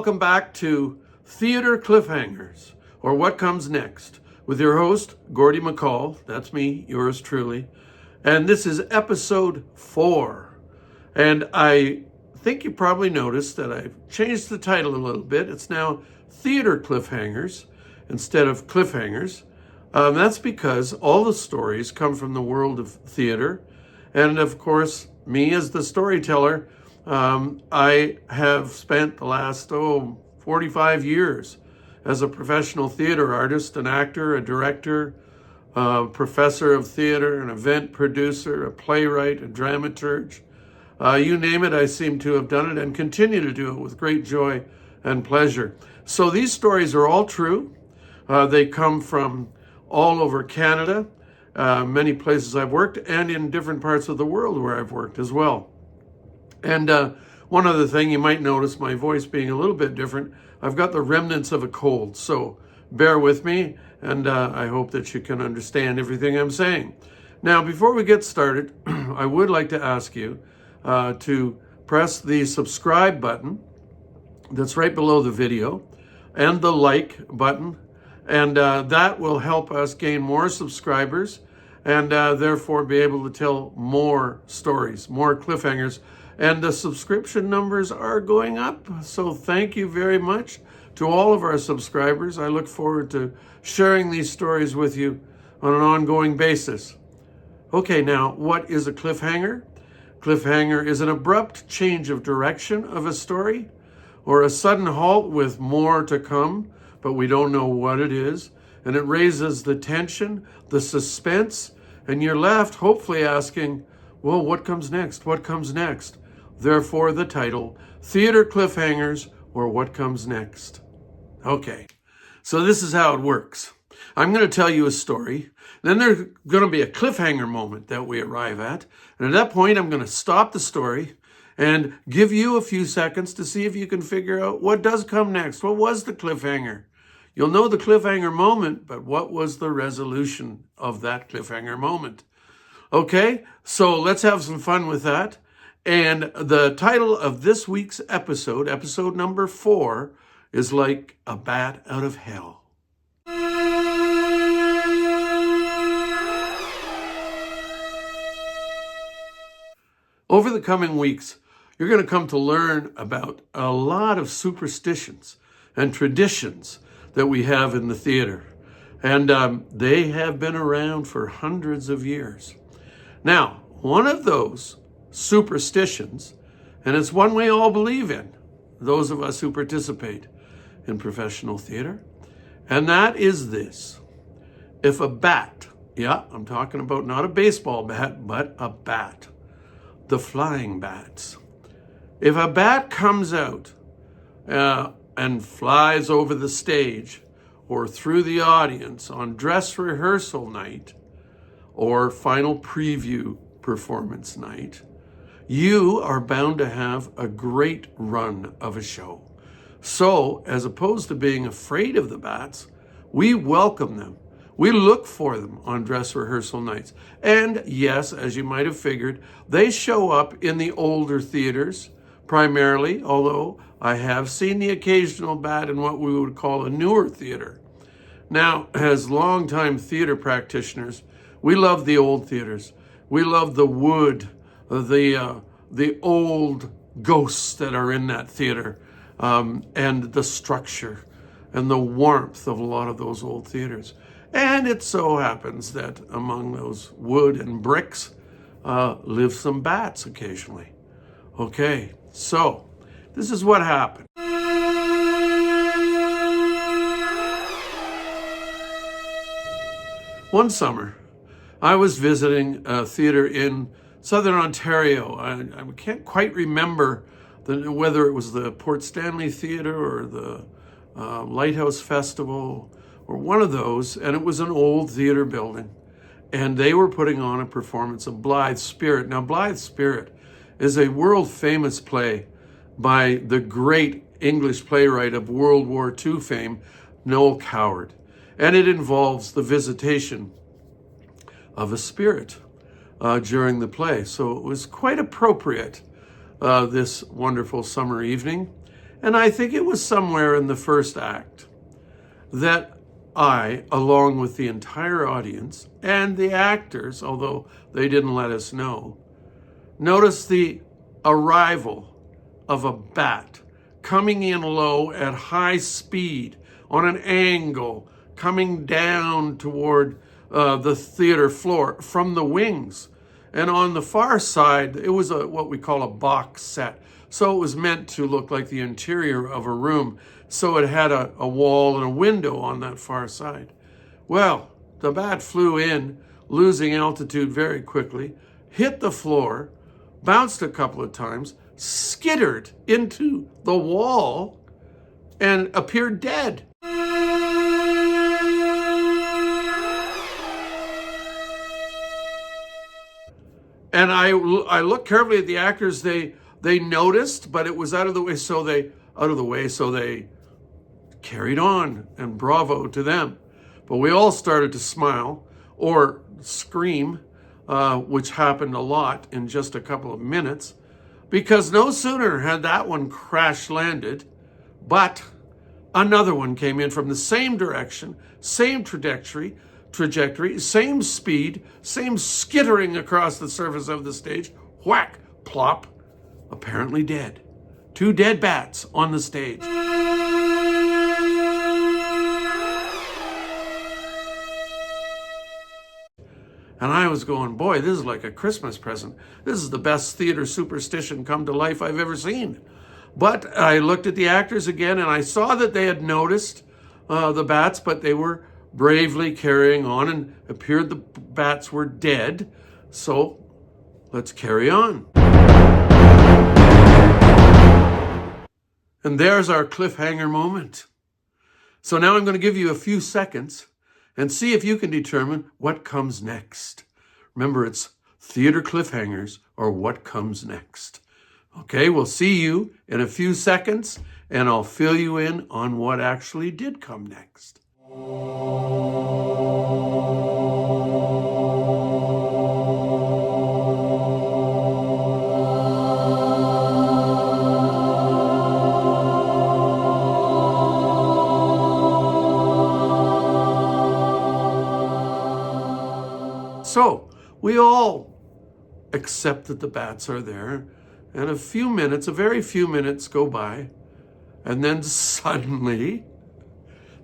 welcome back to Theater Cliffhangers, or What Comes Next, with your host, Gordie McCall. That's me, yours truly. And this is episode 4. And I think you probably noticed that I've changed the title a little bit. It's now Theater Cliffhangers instead of Cliffhangers. That's because all the stories come from the world of theater. And of course, me as the storyteller, I have spent the last 45 years as a professional theater artist, an actor, a director, a professor of theater, an event producer, a playwright, a dramaturge. You name it, I seem to have done it and continue to do it with great joy and pleasure. So these stories are all true. They come from all over Canada, many places I've worked, and in different parts of the world where I've worked as well. And one other thing, you might notice my voice being a little bit different. I've got the remnants of a cold, so bear with me, and I hope that you can understand everything I'm saying. Now, before we get started, I would like to ask you to press the subscribe button that's right below the video and the like button, and that will help us gain more subscribers and therefore be able to tell more stories, more cliffhangers. And the subscription numbers are going up. So thank you very much to all of our subscribers. I look forward to sharing these stories with you on an ongoing basis. Okay, now, what is a cliffhanger? Cliffhanger is an abrupt change of direction of a story or a sudden halt with more to come, but we don't know what it is. And it raises the tension, the suspense, and you're left hopefully asking, well, what comes next? What comes next? Therefore, the title, Theater Cliffhangers, or What Comes Next. Okay, so this is how it works. I'm going to tell you a story. Then there's going to be a cliffhanger moment that we arrive at. And at that point, I'm going to stop the story and give you a few seconds to see if you can figure out what does come next. What was the cliffhanger? You'll know the cliffhanger moment, but what was the resolution of that cliffhanger moment? Okay, so let's have some fun with that. And the title of this week's episode, episode number 4, is Like a Bat Out of Hell. Over the coming weeks, you're going to come to learn about a lot of superstitions and traditions that we have in the theater. And they have been around for hundreds of years. Now, one of those superstitions, and it's one we all believe in, those of us who participate in professional theater, and that is this. If a bat, yeah, I'm talking about not a baseball bat, but a bat, the flying bats. If a bat comes out and flies over the stage or through the audience on dress rehearsal night or final preview performance night, you are bound to have a great run of a show. So, as opposed to being afraid of the bats, we welcome them. We look for them on dress rehearsal nights. And yes, as you might have figured, they show up in the older theaters primarily, although I have seen the occasional bat in what we would call a newer theater. Now, as longtime theater practitioners, we love the old theaters. We love the wood, the old ghosts that are in that theater, and the structure and the warmth of a lot of those old theaters. And it so happens that among those wood and bricks live some bats occasionally. Okay, so this is what happened. One summer, I was visiting a theater in Southern Ontario. I can't quite remember whether it was the Port Stanley Theatre or the Lighthouse Festival or one of those, and it was an old theater building. And they were putting on a performance of Blithe Spirit. Now, Blithe Spirit is a world-famous play by the great English playwright of World War II fame, Noel Coward. And it involves the visitation of a spirit during the play. So it was quite appropriate this wonderful summer evening. And I think it was somewhere in the first act that I, along with the entire audience and the actors, although they didn't let us know, noticed the arrival of a bat coming in low at high speed on an angle, coming down toward the theater floor from the wings. And on the far side, it was what we call a box set. So it was meant to look like the interior of a room. So it had a wall and a window on that far side. Well, the bat flew in, losing altitude very quickly, hit the floor, bounced a couple of times, skittered into the wall, and appeared dead. And I looked carefully at the actors. They noticed, but it was out of the way, so they carried on, and bravo to them. But we all started to smile or scream, which happened a lot in just a couple of minutes, because no sooner had that one crash landed, but another one came in from the same direction, same trajectory, same speed, same skittering across the surface of the stage. Whack, plop, apparently dead. 2 dead bats on the stage. And I was going, boy, this is like a Christmas present. This is the best theater superstition come to life I've ever seen. But I looked at the actors again, and I saw that they had noticed the bats, but they were bravely carrying on, and appeared the bats were dead. So let's carry on. And there's our cliffhanger moment. So now I'm going to give you a few seconds and see if you can determine what comes next. Remember, it's theater cliffhangers, or what comes next. Okay, we'll see you in a few seconds, and I'll fill you in on what actually did come next. So we all accept that the bats are there, and a very few minutes go by, and then suddenly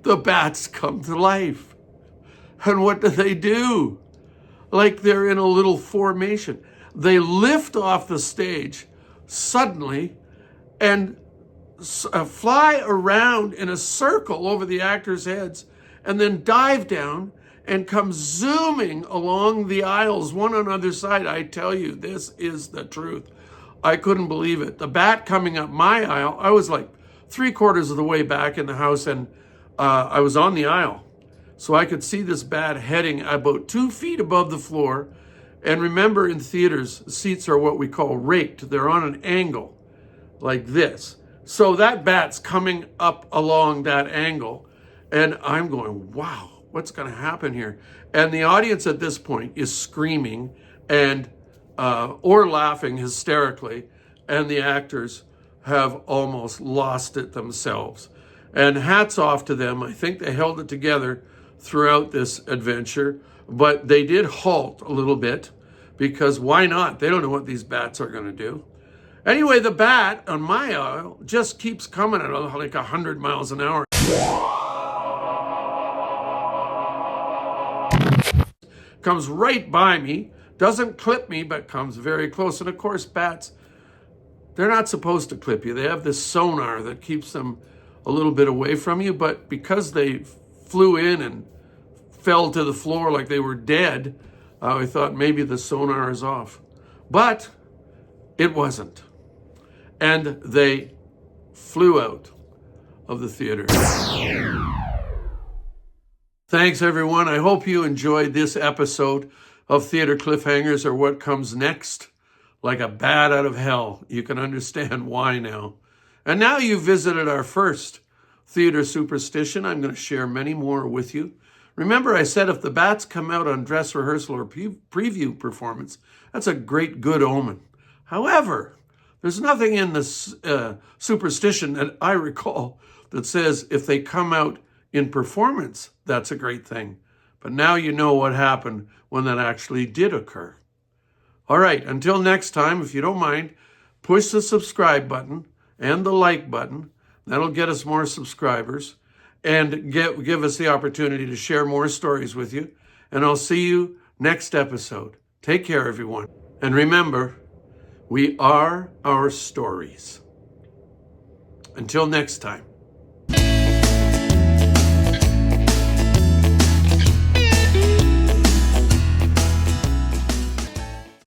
the bats come to life. And what do? Like they're in a little formation. They lift off the stage suddenly and fly around in a circle over the actors' heads, and then dive down and come zooming along the aisles, one on either side. I tell you, this is the truth. I couldn't believe it. The bat coming up my aisle, I was like 3/4 of the way back in the house, and I was on the aisle. So I could see this bat heading about 2 feet above the floor. And remember, in theaters, seats are what we call raked. They're on an angle like this. So that bat's coming up along that angle, and I'm going, wow, what's going to happen here? And the audience at this point is screaming and or laughing hysterically, and the actors have almost lost it themselves. And hats off to them. I think they held it together throughout this adventure, but they did halt a little bit, because why not? They don't know what these bats are going to do. Anyway, the bat on my aisle just keeps coming at like 100 miles an hour. Comes right by me, doesn't clip me, but comes very close. And of course, bats, they're not supposed to clip you. They have this sonar that keeps them a little bit away from you, but because they flew in and fell to the floor like they were dead, I thought maybe the sonar is off. But it wasn't. And they flew out of the theater. Thanks, everyone. I hope you enjoyed this episode of Theater Cliffhangers, or What Comes Next. Like a bat out of hell. You can understand why now. And now you've visited our first theater superstition. I'm going to share many more with you. Remember, I said if the bats come out on dress rehearsal or preview performance, that's a great good omen. However, There's nothing in this superstition that I recall that says if they come out in performance, that's a great thing. But now you know what happened when that actually did occur. All right, until next time, if you don't mind, push the subscribe button and the like button. That'll get us more subscribers and give us the opportunity to share more stories with you. And I'll see you next episode. Take care, everyone. And remember, we are our stories. Until next time.